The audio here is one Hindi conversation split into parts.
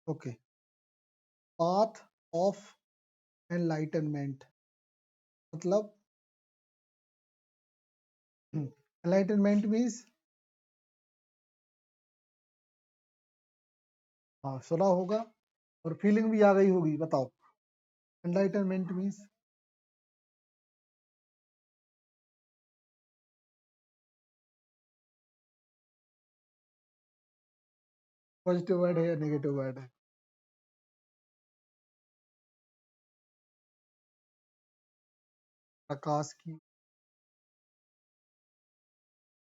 ओके, पाथ ऑफ एनलाइटनमेंट मतलब एनलाइटनमेंट मीन्स, हाँ सुना होगा और फीलिंग भी आ गई होगी, बताओ एनलाइटनमेंट मीन्स। पॉजिटिव वर्ड है या नेगेटिव वर्ड है? प्रकाश की,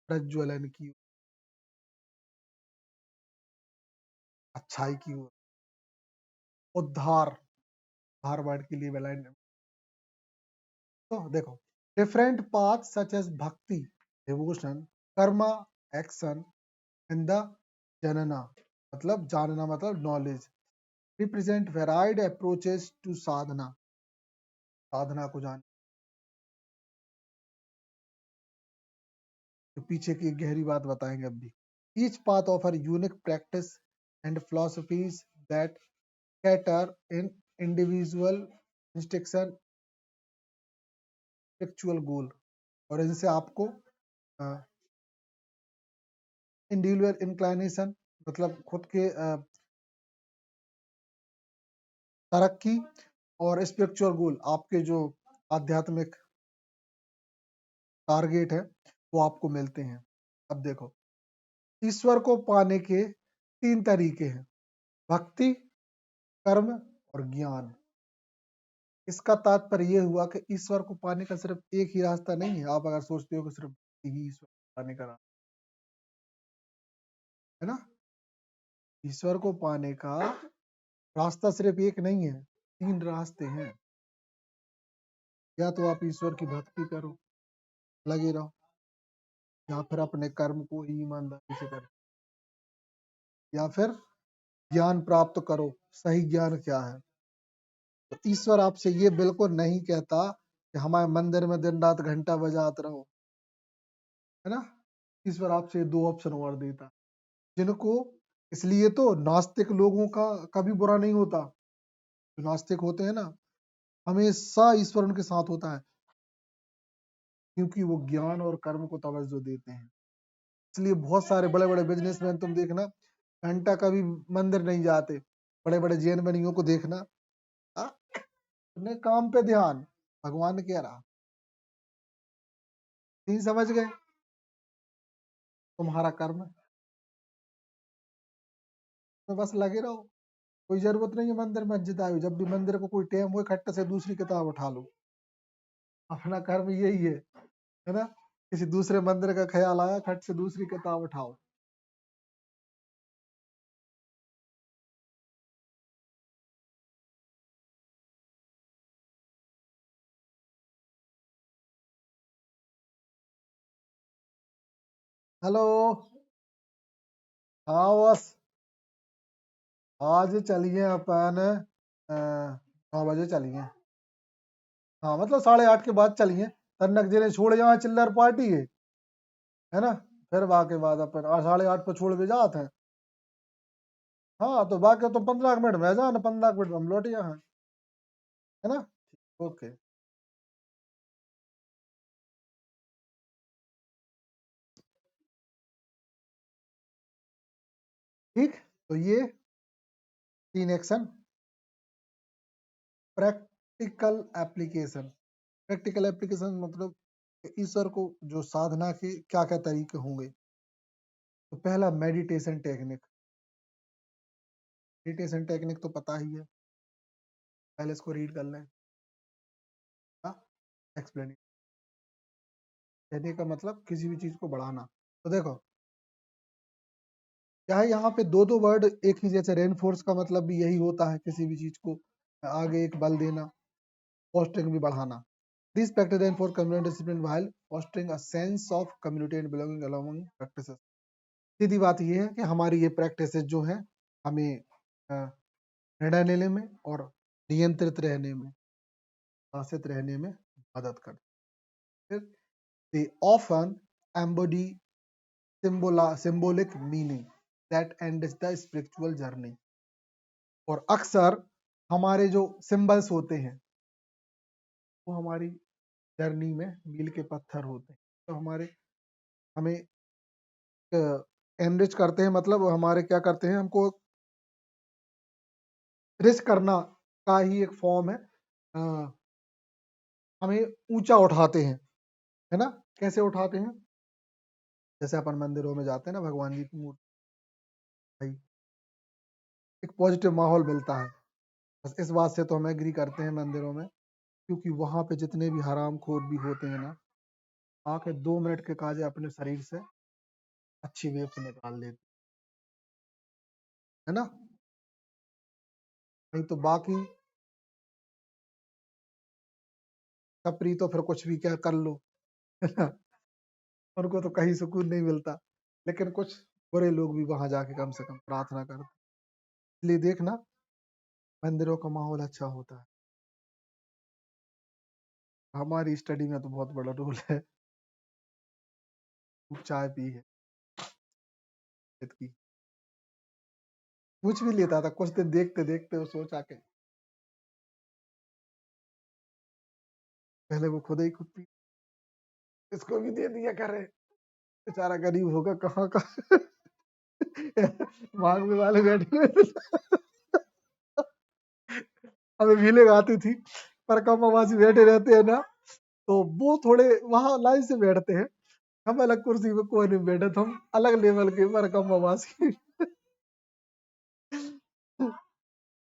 प्रज्वलन की, अच्छाई की ओर, उद्धार, उद्धार वर्ड के लिए वेलाइन। तो देखो, different path such as bhakti, devotion, karma, action and the jnana, मतलब जानना मतलब knowledge, represent varied approaches to sadhana, साधना को जान। तो पीछे की एक गहरी बात बताएंगे अब भी। Each path offer unique practice and philosophies that cater in individual instruction spiritual goal, और इनसे आपको इंडिविजुअल इंक्लाइनेशन मतलब खुद के तरक्की और स्पिरिचुअल गोल, आपके जो आध्यात्मिक टारगेट है वो आपको मिलते हैं। अब देखो, ईश्वर को पाने के तीन तरीके हैं, भक्ति, कर्म और ज्ञान। इसका तात्पर्य ये हुआ कि ईश्वर को पाने का सिर्फ एक ही रास्ता नहीं है। आप अगर सोचते हो कि सिर्फ ही ईश्वर को पाने का रास्ता है ना, ईश्वर को पाने का रास्ता सिर्फ एक नहीं है, तीन रास्ते हैं। या तो आप ईश्वर की भक्ति करो, लगे रहो, या फिर अपने कर्म को ही ईमानदारी से करो, या फिर ज्ञान प्राप्त करो। सही ज्ञान क्या है? तो ईश्वर आपसे ये बिल्कुल नहीं कहता कि हमारे मंदिर में दिन रात घंटा बजाते रहो, है ना। ईश्वर आपसे दो ऑप्शन और देता, जिनको, इसलिए तो नास्तिक लोगों का कभी बुरा नहीं होता। जो नास्तिक होते हैं ना, हमेशा ईश्वर उनके साथ होता है, क्योंकि वो ज्ञान और कर्म को तवज्जो देते हैं। इसलिए बहुत सारे बड़े बड़े बिजनेसमैन तुम देखना, घंटा कभी मंदिर नहीं जाते। बड़े बड़े जैन बनियों को देखना, हाँ, अपने काम पे ध्यान, भगवान कह रहा, नहीं समझ गए? तुम्हारा कर्म तो बस लगे रहो, कोई जरूरत नहीं है मंदिर मस्जिद आयो, जब भी मंदिर को कोई टाइम हो खट्टा से दूसरी किताब उठा लो। अपना कर्म यही है ना। किसी दूसरे मंदिर का ख्याल आया, खट से दूसरी किताब उठाओ। हेलो, हाँ बस, आज चलिए अपन 9 बजे चलिए। हाँ मतलब 8:30 के बाद चलिए, तन्नक जिन्हें छोड़ यहाँ चिल्लर पार्टी है ना। फिर बाकी बाद अपन 8:30 पर छोड़ भी जाते हैं। हाँ तो बाकी तो 15 मिनट में जाना, 15 मिनट में हम लौट यहाँ, है ना। ओके, ठीक। तो ये 3 action, practical application. Practical application मतलब ईश्वर को जो साधना के क्या क्या तरीके होंगे। तो पहला, मेडिटेशन टेक्निक। मेडिटेशन टेक्निक तो पता ही है, पहले इसको रीड कर लें। एक्सप्लेन, कहने का मतलब किसी भी चीज को बढ़ाना। तो देखो, क्या है यहाँ पे दो दो वर्ड एक ही जैसे, रेनफोर्स का मतलब भी यही होता है, किसी भी चीज को आगे एक बल देना, फॉस्टरिंग भी बढ़ाना। This practice reinforce community discipline while fostering a sense of community and belonging along practices. सीधी बात ये है कि हमारी ये प्रैक्टिसेस जो है हमें निर्णय लेने में और नियंत्रित रहने में, शासित रहने में मदद करती है। They often embody symbolic meaning that ends the spiritual journey. और अक्सर हमारे जो सिंबल्स होते हैं वो हमारी जर्नी में मील के पत्थर होते हैं, तो हमारे हमें एनरिच करते हैं, मतलब हमारे क्या करते हैं, हमको रिच करना का ही एक फॉर्म है। अ, हमें ऊंचा उठाते हैं, है ना। कैसे उठाते हैं? जैसे अपन मंदिरों में जाते हैं ना, भगवान जी की मूर्ति, भाई एक पॉजिटिव माहौल मिलता है। बस इस बात से तो हम एग्री करते हैं मंदिरों में, क्योंकि वहां पे जितने भी हराम खोर भी होते हैं ना, आके 2 मिनट के काजे अपने शरीर से अच्छी वेब निकाल लेते है ना। नहीं तो बाकी छपरी तो फिर कुछ भी क्या कर लो, है ना। उनको तो कहीं सुकून नहीं मिलता, लेकिन कुछ बुरे लोग भी वहां जाके कम से कम प्रार्थना करते। इसलिए देखना, मंदिरों का माहौल अच्छा होता है। हमारी स्टडी में तो बहुत बड़ा रोल है। खूब चाय पी है ईद की, पूछ भी लेता था कुछ दिन, देखते देखते वो सोचा के पहले वो खुद ही खुद पी, इसको भी दे दिया करे, बेचारा गरीब होगा कहाँ का। मांगने वाले बैठे हुए थे। हमें फीलिंग आती थी, पर कम आवाजी बैठे रहते हैं ना, तो वो थोड़े वहां लाइन से बैठते हैं, हम अलग कुर्सी पे कोई नहीं बैठे, तो हम अलग लेवल के पर कम आवाज की,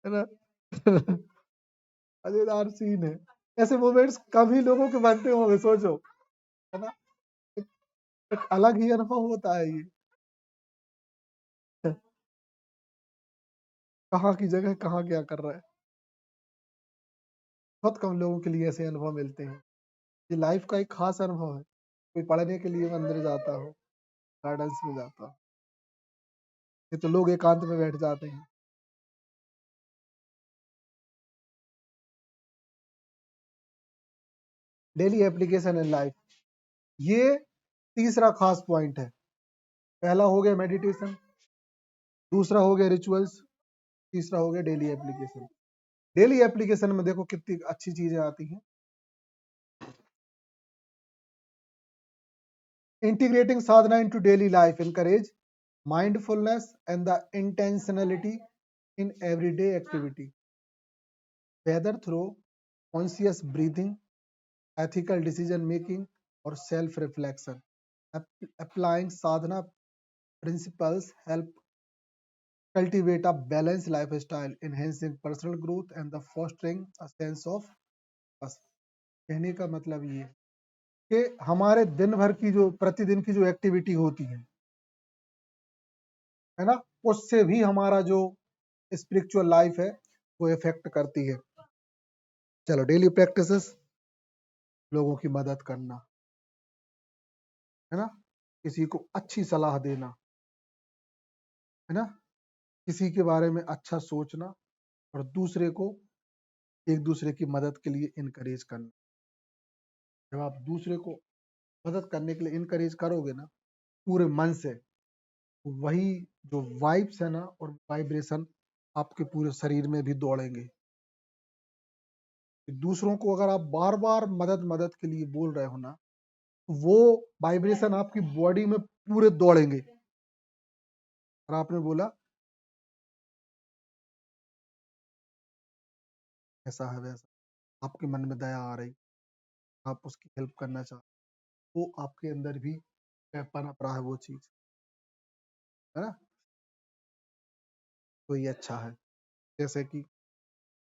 है ना। मजेदार सीन है। ऐसे मोमेंट्स कभी लोगों के बनते होंगे, सोचो, है ना। एक, एक अलग ही अनुभव होता है ये। कहाँ की जगह कहाँ क्या कर रहा है। बहुत कम लोगों के लिए ऐसे अनुभव मिलते हैं। ये लाइफ का एक खास अनुभव है। कोई पढ़ने के लिए मंदिर जाता हो, गार्डन्स में जाता हो, ये तो लोग एकांत में बैठ जाते हैं। डेली एप्लीकेशन इन लाइफ, ये तीसरा खास पॉइंट है। पहला हो गया मेडिटेशन, दूसरा हो गया रिचुअल्स, तीसरा हो गया डेली एप्लीकेशन। डेली एप्लीकेशन में देखो कितनी अच्छी चीजें आती हैं। Integrating Sadhana into daily life encourage mindfulness and the intentionality in everyday activity, whether through conscious breathing, ethical decision making, or self reflection. Applying sadhana principles help cultivate a balanced lifestyle, enhancing personal growth and the fostering a sense of purpose. कहने का मतलब ये है कि हमारे दिन भर की जो प्रतिदिन की जो एक्टिविटी होती है ना, उससे भी हमारा जो स्पिरिचुअल लाइफ है वो इफेक्ट करती है। चलो, डेली प्रैक्टिसेस, लोगों की मदद करना, है ना, किसी को अच्छी सलाह देना, है ना, किसी के बारे में अच्छा सोचना, और दूसरे को एक दूसरे की मदद के लिए इनकरेज करना। जब आप दूसरे को मदद करने के लिए इनकरेज करोगे ना पूरे मन से, तो वही जो वाइब्स है ना और वाइब्रेशन आपके पूरे शरीर में भी दौड़ेंगे। दूसरों को अगर आप बार बार मदद मदद के लिए बोल रहे हो ना, तो वो वाइब्रेशन आपकी बॉडी में पूरे दौड़ेंगे। और आपने बोला ऐसा है वैसा, आपके मन में दया आ रही, आप उसकी हेल्प करना चाहते, वो आपके अंदर भी पनप रहा है वो चीज, है ना। तो ये अच्छा है। जैसे कि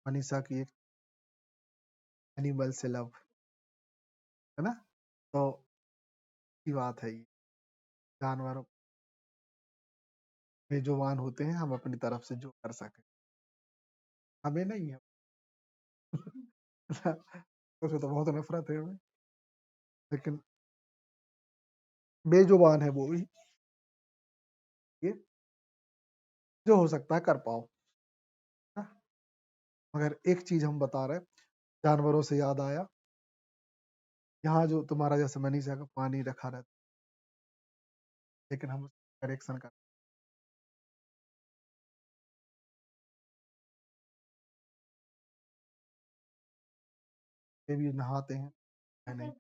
मनीषा की एक एनिमल से लव, है ना, तो की बात है ये। जानवरों बेजुबान होते हैं, हम अपनी तरफ से जो कर सके, हमें नहीं है। उसमें तो बहुत नफरत है हमें, लेकिन बेजुबान है वो भी, ये जो हो सकता है कर पाओ, है ना? मगर एक चीज हम बता रहे, जानवरों से याद आया, यहाँ जो तुम्हारा जैसे मनीषा का पानी रखा रहता, लेकिन हम करेक्शन कर, ये भी नहाते हैं, मैं नहीं।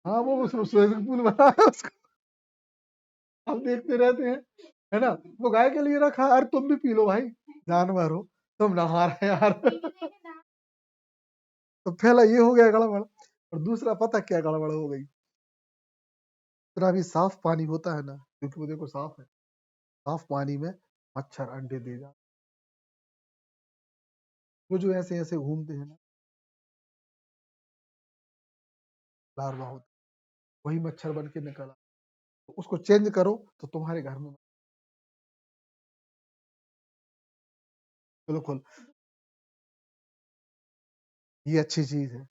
हाँ वो स्विमिंग पूल बना है उसका, हम देखते रहते हैं, है ना। वो गाय के लिए रखा है, अरे तुम भी पी लो भाई, जानवर हो, तुम नहा रहे यार। तो पहला ये हो गया गड़बड़, और दूसरा पता क्या गड़बड़ हो गई, इतना भी साफ पानी होता है ना, क्योंकि वो देखो साफ है, साफ पानी में मच्छर अंडे दे जाते, वो जो ऐसे ऐसे घूमते हैं ना, लार्वा होता, वही मच्छर बन के निकला, तो उसको चेंज करो तो तुम्हारे घर में, बिल्कुल ये अच्छी चीज है।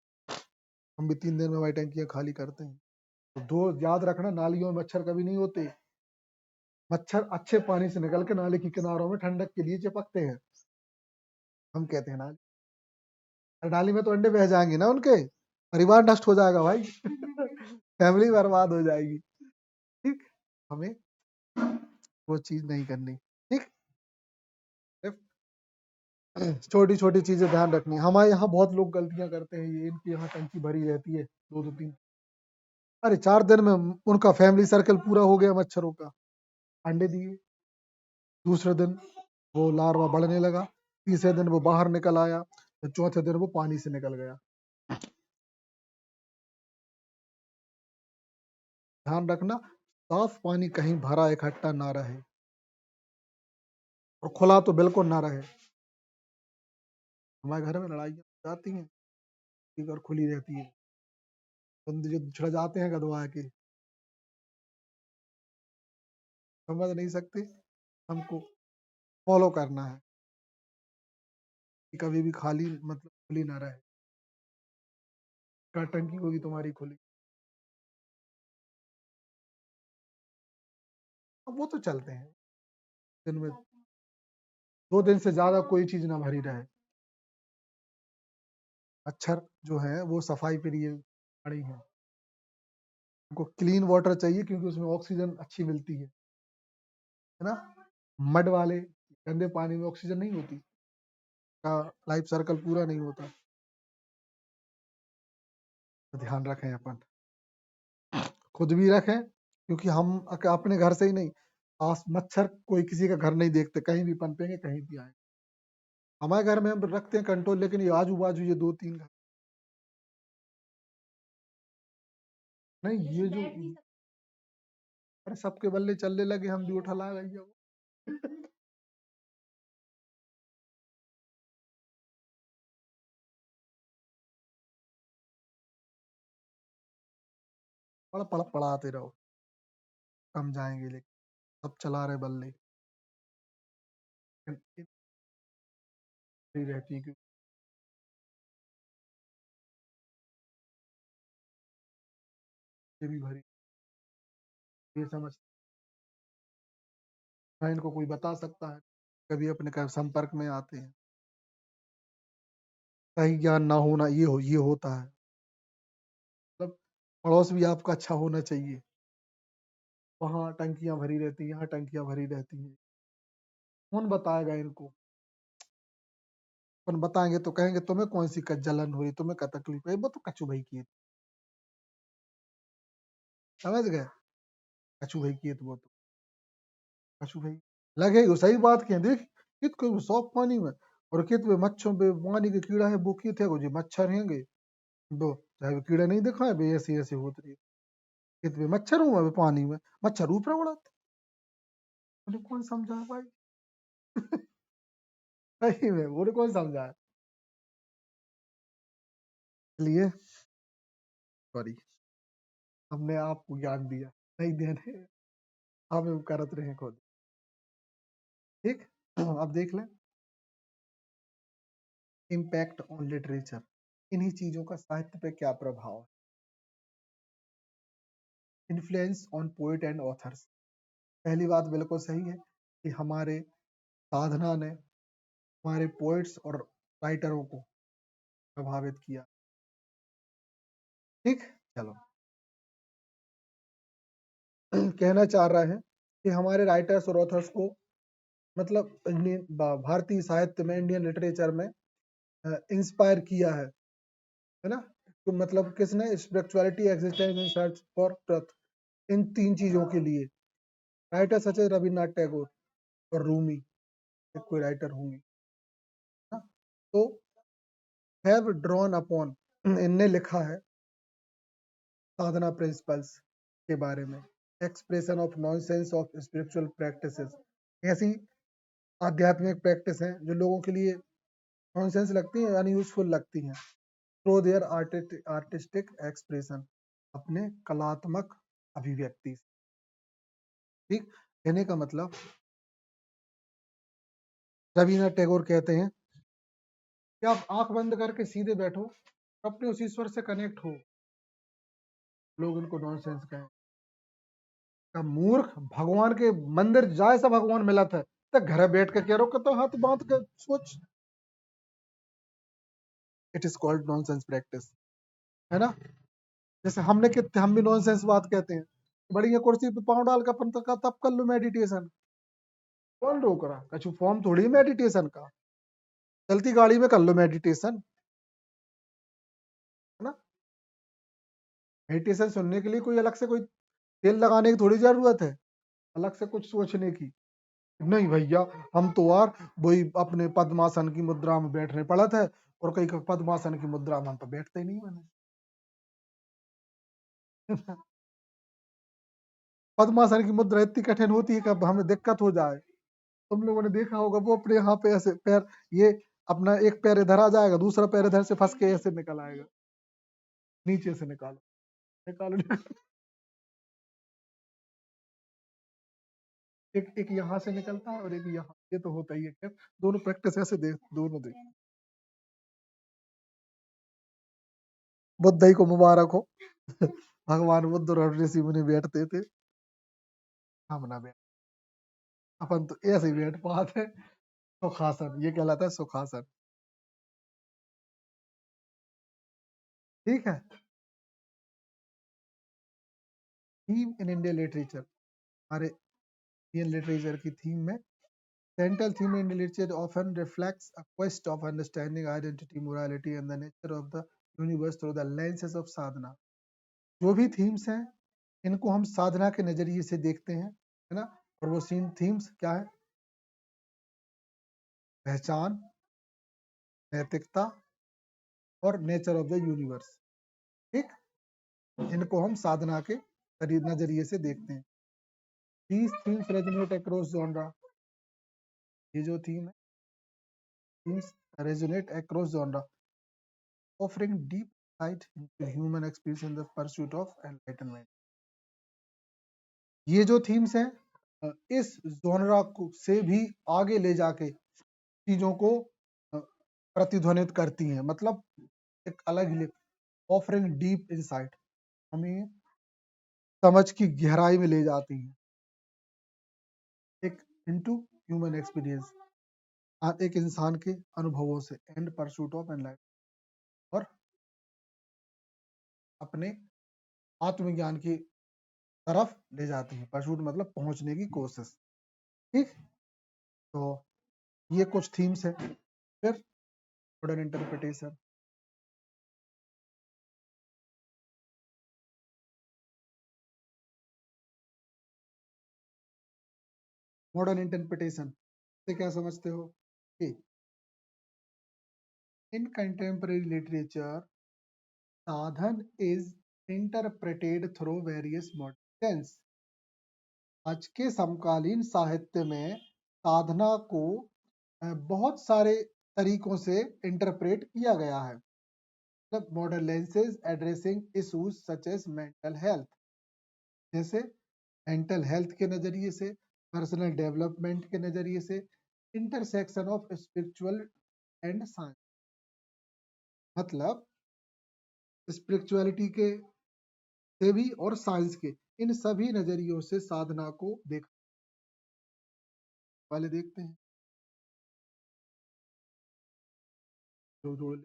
हम भी 3 दिन में वही टंकियां खाली करते हैं। तो दो याद रखना, नालियों में मच्छर कभी नहीं होते, मच्छर अच्छे पानी से निकल के नाले की किनारों में ठंडक के लिए चिपकते हैं। हम कहते हैं नाली, अरे नाली में तो अंडे बह जाएंगे ना उनके, परिवार नष्ट हो जाएगा भाई। फैमिली बर्बाद हो जाएगी। ठीक, हमें वो चीज नहीं करनी। ठीक, छोटी छोटी चीजें ध्यान रखनी। हमारे यहाँ बहुत लोग गलतियां करते हैं, ये इनकी यहाँ टंकी भरी रहती है 2-2 3, अरे 4 दिन में उनका फैमिली सर्कल पूरा हो गया मच्छरों का, अंडे दिए, दूसरे दिन वो लार्वा बढ़ने लगा, तीसरे दिन वो बाहर निकल आया, तो चौथे दिन वो पानी से निकल गया। ध्यान रखना, साफ पानी कहीं भरा इकट्ठा ना रहे, और खुला तो बिल्कुल ना रहे। हमारे घर में लड़ाइयाँ जाती हैं, एक और खुली रहती है, बंदे जो छिड़ जाते हैं गदवा के, समझ नहीं सकते। हमको फॉलो करना है कि कभी भी खाली मतलब खुली ना रहे, टंकी होगी तुम्हारी खुली, अब वो तो चलते हैं दिन में, 2 दिन से ज्यादा कोई चीज ना भरी रहे। मच्छर जो है वो सफाई के लिए खड़ी है, उनको क्लीन वाटर चाहिए, क्योंकि उसमें ऑक्सीजन अच्छी मिलती है ना। मड वाले गंदे पानी में ऑक्सीजन नहीं होती, का लाइफ सर्कल पूरा नहीं होता। तो ध्यान रखें अपन, खुद भी रखें, क्योंकि हम अपने घर से ही नहीं, आस मच्छर कोई किसी का घर नहीं देखते, कहीं भी पनपेंगे, कहीं भी आए। हमारे घर में हम रखते हैं कंट्रोल, लेकिन ये आजू बाजू ये 2-3 घर, नहीं ये जो, अरे सबके बल्ले चलने लगे, हम भी उठा ला गई वो। पढ़ाते रहो, कम जाएंगे, लेकिन सब चला रहे बल्ले, इतनी रहती है क्योंकि ये भी भरी, ये समझ, ना इनको कोई बता सकता है, कभी अपने संपर्क में आते हैं। सही ज्ञान ना होना, ये होता है, मतलब पड़ोस भी आपका अच्छा होना चाहिए, वहाँ टंकियां भरी रहती हैं, यहाँ टंकियां भरी रहती हैं, कौन बताएगा इनको। अपन बताएंगे तो कहेंगे तुम्हें कौन सी जलन हुई, तुम्हें क्या तकलीफ है, वो तो कचू भाई की है, समझ गए, कचू भाई की है, तो वो तो कचू भाई लगेगा, सही बात की है, देख कित को सॉफ्ट पानी में, और कित में मच्छरों पे पानी के कीड़ा है, वो कित है जो मच्छर हैंगे, दो चाहे वो कीड़ा नहीं दिखाए बे, ऐसे ऐसे होते रहे, कित में मच्छर हुआ पानी में, मच्छर ऊपर उड़ाते, बोले कौन समझा भाई। सही में बोले कौन समझा, इसलिए सॉरी, हमने आपको ज्ञान दिया, नहीं देने, हम करत रहे खुद। ठीक, अब देख लें, इम्पैक्ट ऑन लिटरेचर, इन्हीं चीजों का साहित्य पे क्या प्रभाव है। Influence on poet and authors, पहली बात बिल्कुल सही है कि हमारे साधना ने हमारे पोएट्स और राइटरों को प्रभावित किया। ठीक, चलो, कहना चाह रहा है कि हमारे राइटर्स और ऑथर्स को, मतलब भारतीय साहित्य में, इंडियन लिटरेचर में इंस्पायर किया है ना, तो मतलब किसने, spirituality existence in search for truth, in 3 चीजों के लिए writer such as Rabindranath Tagore और रूमी, एक कोई राइटर होंगे ना, तो हैव ड्रॉन अपॉन, इनने लिखा है साधना प्रिंसिपल्स के बारे में, expression of nonsense of spiritual practices, ऐसी आध्यात्मिक प्रैक्टिस हैं जो लोगों के लिए नॉनसेंस लगती हैं, अनयूजफुल लगती हैं, थ्रू देयर आर्टिस्टिक एक्सप्रेशन, अपने कलात्मक अभिव्यक्ति। ठीक, कहने का मतलब रविन्द्रनाथ टैगोर कहते हैं कि आप आंख बंद करके सीधे बैठो, अपने उस ईश्वर से कनेक्ट हो, लोग इनको नॉनसेंस कहें, का मूर्ख भगवान के मंदिर जाए सा भगवान मिला था, तो घर बैठ के कह रहा तो हाथ बांध के सोच, it is called nonsense practice, है ना। जैसे हमने कितने, हम भी नॉनसेंस बात कहते हैं, बढ़िया कुर्सी पे पांव डाल के अपन तब कर लो मेडिटेशन, कौन रोक रहा, कछु फॉर्म थोड़ी मेडिटेशन का, चलती गाड़ी में कर लो मेडिटेशन, है ना। मेडिटेशन सुनने के लिए कोई अलग से कोई तेल लगाने की थोड़ी जरूरत है, अलग से कुछ सोचने की नहीं भैया। हम तो यार वही अपने पद्मासन की मुद्रा में बैठने पड़ा था, और कई पद्मासन की मुद्रा में हम तो बैठते ही नहीं मैंने पद्मासन की मुद्रा इतनी कठिन होती है कि अब हमें दिक्कत हो जाए, तुम लोगों ने देखा होगा वो अपने यहाँ पे ऐसे पैर, ये अपना एक पैर इधर आ जाएगा, दूसरा पैर इधर से फंस के ऐसे निकल आएगा, नीचे से निकालो, निकालो एक एक यहाँ से निकलता है और एक यहाँ, ये तो होता ही है। खैर दोनों प्रैक्टिस ऐसे देख, दोनों देख, बुद्ध ही को मुबारक हो भगवान बुद्ध और ऋषि मुनि बैठते थे, हम ना बैठ, अपन तो ऐसे ही बैठ पाते हैं, सुखासन, ये कहलाता है सुखासन। ठीक है, थीम इन इंडियन लिटरेचर, हमारे इंडियन लिटरेचर की थीम में, central theme in literature often reflects a quest of understanding identity, morality and the nature of the universe through the lenses of sadhana. जो भी थीम्स हैं इनको हम साधना के नजरिए से देखते हैं, है ना। और वो सीन थीम्स क्या है, पहचान, नैतिकता और नेचर ऑफ द यूनिवर्स। ठीक, इनको हम साधना के नजरिए से देखते हैं। These themes resonate across genre, ये जो थीम है, themes resonate across genre, offering deep insight into human experience in the pursuit of enlightenment। ये जो थीम्स हैं इस जोनरा को से भी आगे ले जाके चीजों को प्रतिध्वनित करती हैं, मतलब एक अलग ही, ऑफरिंग डीप इंसाइट, हमें समझ की गहराई में ले जाती हैं, एक इनटू ह्यूमन एक्सपीरियंस, एक इंसान के अनुभवों से, एंड परसूट ऑफ एनलाइट, और अपने आत्मज्ञान की तरफ ले जाती हैं, परसूट मतलब पहुंचने की कोशिश। ठीक, तो ये कुछ थीम्स है। फिर मॉडर्न इंटरप्रिटेशन, मॉडर्न इंटरप्रिटेशन से क्या समझते हो कि इन कंटेम्पररी लिटरेचर साधन is interpreted through various modern, आज के समकालीन साहित्य में साधना को बहुत सारे तरीकों से इंटरप्रेट किया गया है, मतलब modern lenses addressing issues such as mental health, जैसे मेंटल हेल्थ के नजरिए से, पर्सनल डेवलपमेंट के नजरिए से, intersection of spiritual and science, मतलब स्पिरिचुअलिटी के से भी और साइंस के, इन सभी नजरियों से साधना को देख वाले देखते हैं, जो जोड़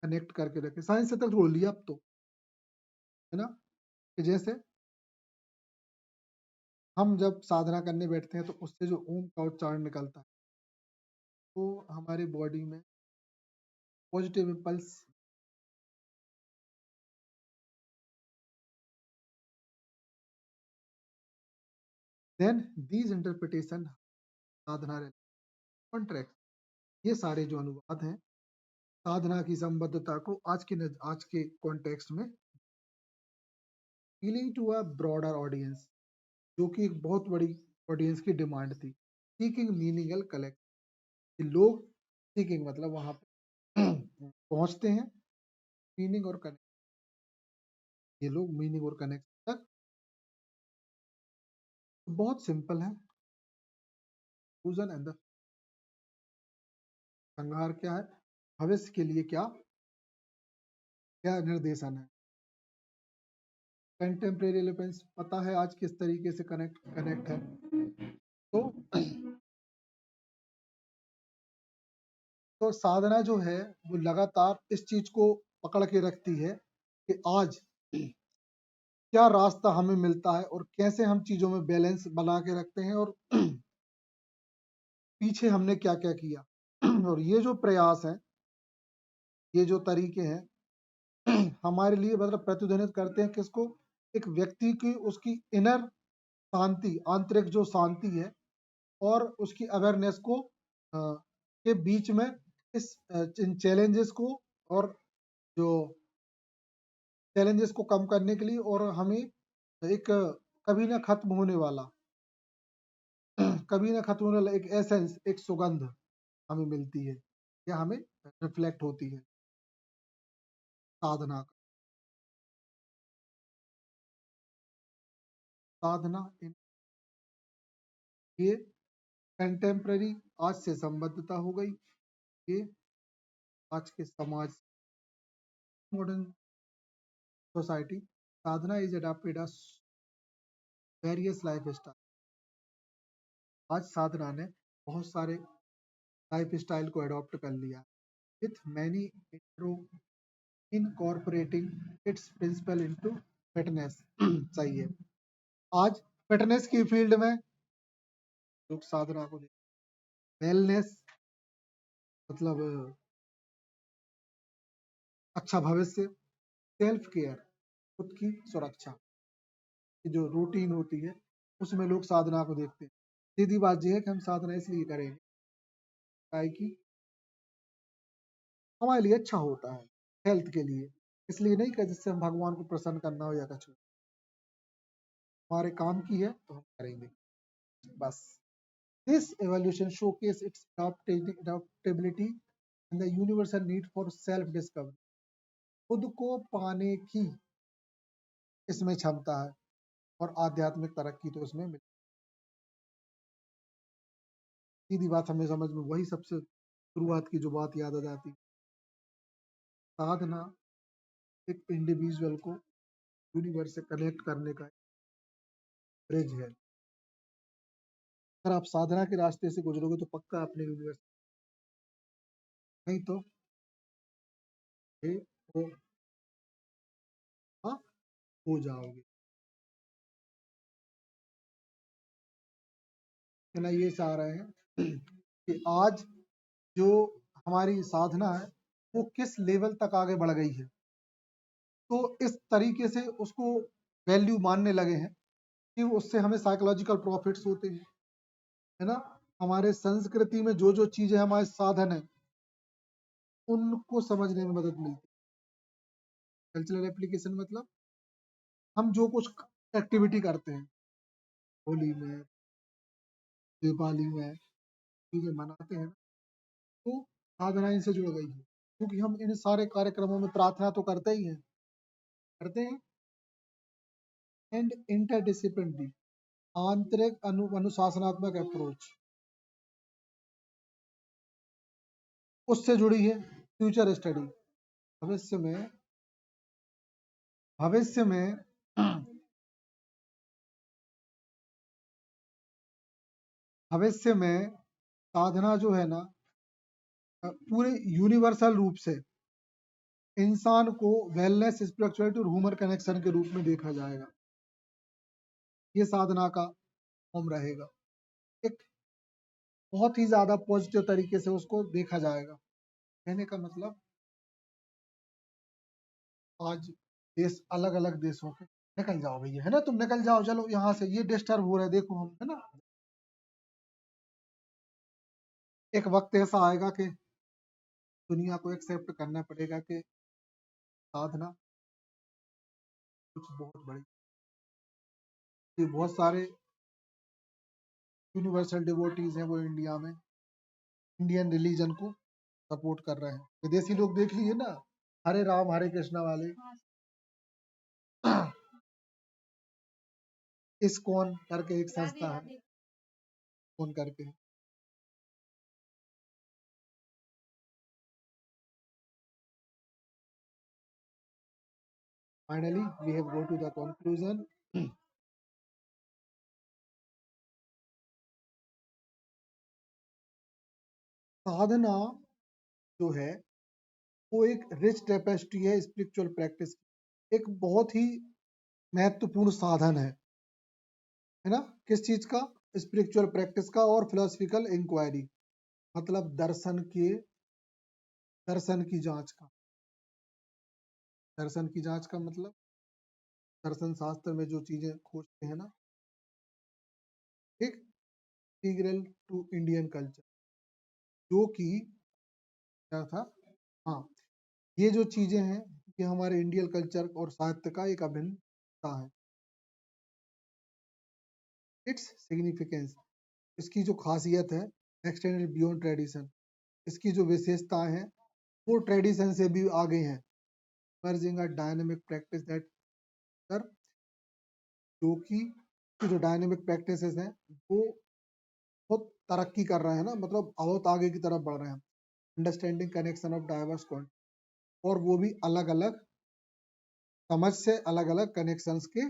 कनेक्ट करके रखे, साइंस से तक जोड़ लिया अब तो, है ना। कि जैसे हम जब साधना करने बैठते हैं तो उससे जो ओम का उच्चारण निकलता है वो हमारे बॉडी में positive impulse then these interpretation साधना कॉन्ट्रैक्ट, ये सारे जो अनुवाद हैं साधना की संबद्धता को आज के कॉन्टेक्स्ट में appealing to a broader audience, जो कि एक बहुत बड़ी ऑडियंस की डिमांड थी। सीकिंग मीनिंग एंड कलेक्ट, लोग सीकिंग मतलब वहां पे पहुंचते हैं, मीनिंग और कनेक्ट, ये लोग मीनिंग और कनेक्ट तक बहुत सिंपल है। कंक्लूजन एंड द संहार क्या है, भविष्य के लिए क्या क्या निर्देशन है। कंटेम्प्रेरी एलिमेंट्स पता है आज किस तरीके से कनेक्ट है। तो साधना जो है वो लगातार इस चीज को पकड़ के रखती है कि आज क्या रास्ता हमें मिलता है और कैसे हम चीजों में बैलेंस बना के रखते हैं, और पीछे हमने क्या क्या किया। और ये जो प्रयास है, ये जो तरीके हैं हमारे लिए मतलब प्रतिध्वनित करते हैं किसको, एक व्यक्ति की उसकी इनर शांति, आंतरिक जो शांति है और उसकी अवेयरनेस को के बीच में इन चैलेंजेस को, और जो चैलेंजेस को कम करने के लिए, और हमें एक कभी ना खत्म होने वाला कभी ना खत्म होने वाला एक एसेंस, एक सुगंध हमें मिलती है या हमें रिफ्लेक्ट होती है साधना साधना ये कंटेम्प्ररी आज से संबद्धता हो गई, ये आज के समाज, modern society. Sadhana is adopted us various life style, आज साधना ने बहुत सारे लाइफ स्टाइल को अडॉप्ट कर लिया, with many incorporating its principle into fitness. सही है, आज फिटनेस की फील्ड में लोग साधना को, वेलनेस मतलब अच्छा भविष्य, सेल्फ केयर खुद की सुरक्षा की जो रूटीन होती है उसमें लोग साधना को देखते हैं। सीधी बात यह है कि हम साधना इसलिए करेंगे कि हमारे लिए अच्छा होता है, हेल्थ के लिए, इसलिए नहीं कि जिससे हम भगवान को प्रसन्न करना हो या कुछ, हमारे काम की है तो हम करेंगे बस। This evolution showcase it's adaptability and the universal need for self discovery, खुद को पाने की इसमें क्षमता है और आध्यात्मिक तरक्की तो इसमें मिल, सीधी बात हमें समझ में वही सबसे शुरुआत की जो बात याद आ जाती, साधना एक इंडिविजुअल को यूनिवर्स से कनेक्ट करने का ब्रिज है। अगर आप साधना के रास्ते से गुजरोगे तो पक्का अपने यूनिवर्स, नहीं तो ये वो हाँ, हो जाओगे। कहना ये चाह रहे हैं कि आज जो हमारी साधना है वो किस लेवल तक आगे बढ़ गई है, तो इस तरीके से उसको वैल्यू मानने लगे हैं कि उससे हमें साइकोलॉजिकल प्रॉफिट्स होते हैं, है ना। हमारे संस्कृति में जो जो चीजें हमारे साधन है उनको समझने में मदद मिलती है। कल्चरल एप्लीकेशन मतलब हम जो कुछ एक्टिविटी करते हैं, होली में, दिवाली में चीजें मनाते हैं, तो साधना इनसे जुड़ गई है, क्योंकि हम इन सारे कार्यक्रमों में प्रार्थना तो करते हैं एंड इंटरडिसिप्लिनरी, आंतरिक अनुशासनात्मक अप्रोच उससे जुड़ी है। फ्यूचर स्टडी, भविष्य में भविष्य में भविष्य में साधना जो है ना पूरे यूनिवर्सल रूप से इंसान को वेलनेस, स्पिरिचुअलिटी और ह्यूमन कनेक्शन के रूप में देखा जाएगा, ये साधना का फॉर्म रहेगा। एक बहुत ही ज्यादा पॉजिटिव तरीके से उसको देखा जाएगा। कहने का मतलब आज देश अलग अलग देशों के निकल जाओ भैया, है ना, तुम निकल जाओ, चलो यहाँ से, ये डिस्टर्ब हो रहा है, देखो हम, है ना। एक वक्त ऐसा आएगा कि दुनिया को एक्सेप्ट करना पड़ेगा कि साधना कुछ बहुत बड़ी, कि बहुत सारे यूनिवर्सल डिवोटीज हैं वो इंडिया में इंडियन रिलीजन को सपोर्ट कर रहे हैं। विदेशी लोग देख लिए ना, हरे राम हरे कृष्णा वाले, इस्कॉन करके एक संस्था है, कौन करके। Finally we have go to the conclusion. साधना जो है वो एक रिच टेपेस्ट्री है स्पिरिचुअल प्रैक्टिस, एक बहुत ही महत्वपूर्ण साधन है ना, किस चीज का, स्पिरिचुअल प्रैक्टिस का और फिलोसफिकल इंक्वायरी, मतलब दर्शन की जांच का। दर्शन की जांच का मतलब दर्शन शास्त्र में जो चीजें खोजते हैं ना, ठीक, इंटीग्रल टू इंडियन कल्चर, जो कि क्या था, हाँ, ये जो चीजें हैं ये हमारे इंडियन कल्चर और साहित्य का एक अभिन्न हिस्सा है। इट्स सिग्निफिकेंस, इसकी जो खासियत है, एक्सटेंडेड बियॉन्ड ट्रेडिशन, इसकी जो विशेषताएं हैं वो ट्रेडिशन से भी आगे हैं। Emerging a dynamic practice that sir, जो कि जो डायनेमिक प्रैक्टिसेस हैं वो बहुत तरक्की कर रहे हैं ना, मतलब बहुत आगे की तरफ बढ़ रहे हैं। Understanding connection of diverse contact, और वो भी अलग अलग समझ से अलग अलग कनेक्शंस के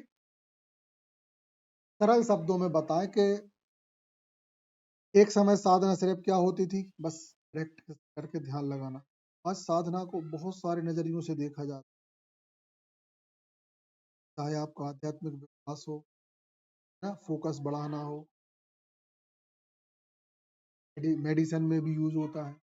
सरल शब्दों में बताएं कि एक समय साधना सिर्फ क्या होती थी, बस प्रैक्टिस करके ध्यान लगाना। आज साधना को बहुत सारे नजरियों से देखा जाता है, चाहे आपका आध्यात्मिक विकास हो ना, फोकस बढ़ाना हो, मेडिसिन में भी यूज होता है।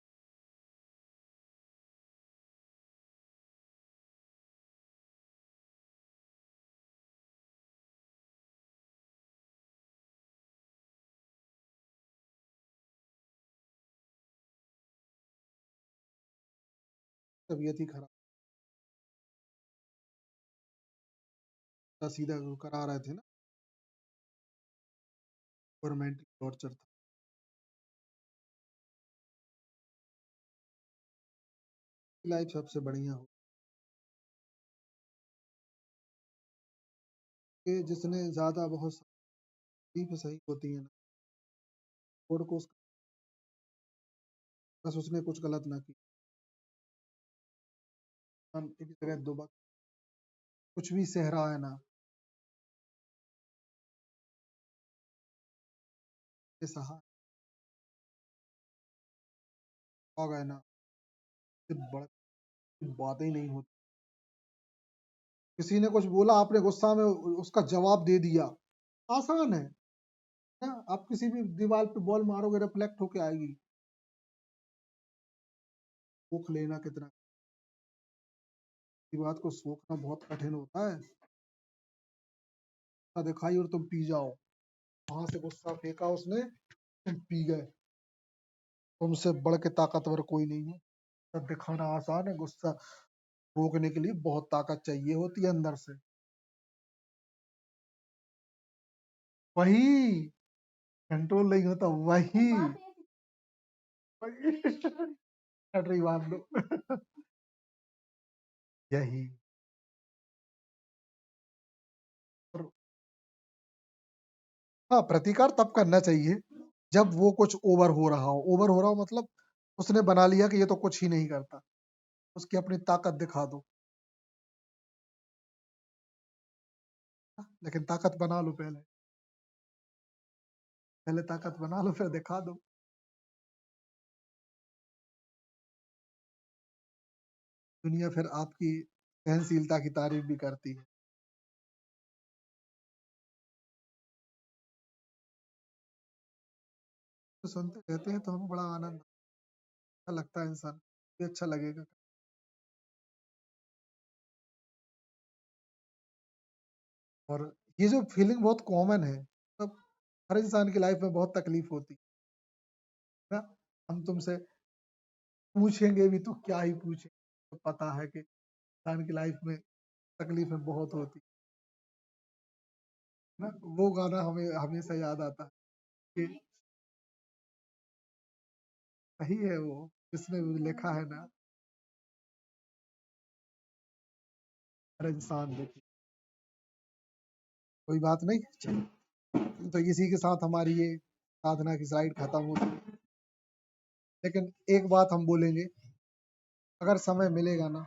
तबीयत ही खराब था, सीधा करा रहे थे ना, गवर्नमेंट टॉर्चर था। लाइफ सबसे बढ़िया हो कि जिसने ज्यादा बहुत तकलीफ सही होती है ना, और को बस उसने कुछ गलत ना की, हम एक जगह दो बार कुछ भी सह रहा है ना, ये सहा आ गए ना, फिर बड़ बातें ही नहीं होती। किसी ने कुछ बोला, आपने गुस्सा में उसका जवाब दे दिया, आसान है ना, आप किसी भी दीवार पे बॉल मारोगे रिफ्लेक्ट होके आएगी। सोख लेना कितना, की बात को सोखना बहुत कठिन होता है। गुस्सा दिखाई और तुम पी जाओ, वहां से गुस्सा फेंका उसने, तुम पी गए, तुमसे बढ़ के ताकतवर कोई नहीं है। सब दिखाना आसान है, गुस्सा रोकने के लिए बहुत ताकत चाहिए होती है अंदर से। वही कंट्रोल नहीं होता, वही हटरी बांध दो यही। और हाँ, प्रतिकार तब करना चाहिए जब वो कुछ ओवर हो रहा हो, ओवर हो रहा हो मतलब उसने बना लिया कि ये तो कुछ ही नहीं करता, उसकी अपनी ताकत दिखा दो। लेकिन ताकत बना लो पहले, पहले ताकत बना लो फिर दिखा दो। दुनिया फिर आपकी सहनशीलता की तारीफ भी करती है। तो सुनते रहते हैं तो हमें बड़ा आनंद अच्छा लगता है, इंसान भी अच्छा लगेगा। और ये जो फीलिंग बहुत कॉमन है, मतलब हर इंसान की लाइफ में बहुत तकलीफ होती है ना। हम तुमसे पूछेंगे भी तो क्या ही पूछें, तो पता है कि इंसान की लाइफ में तकलीफें बहुत होती है ना। वो गाना हमें हमेशा याद आता है कि सही है वो, जिसने भी लिखा है ना, हर इंसान देखी। कोई बात नहीं, चलो, तो इसी के साथ हमारी ये साधना की स्लाइड खत्म होती है। लेकिन एक बात हम बोलेंगे, अगर समय मिलेगा ना,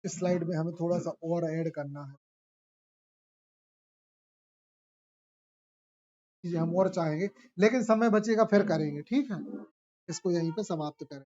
इस स्लाइड में हमें थोड़ा सा और ऐड करना है, चीजें हम और चाहेंगे, लेकिन समय बचेगा फिर करेंगे, ठीक है। इसको यहीं पे समाप्त करें।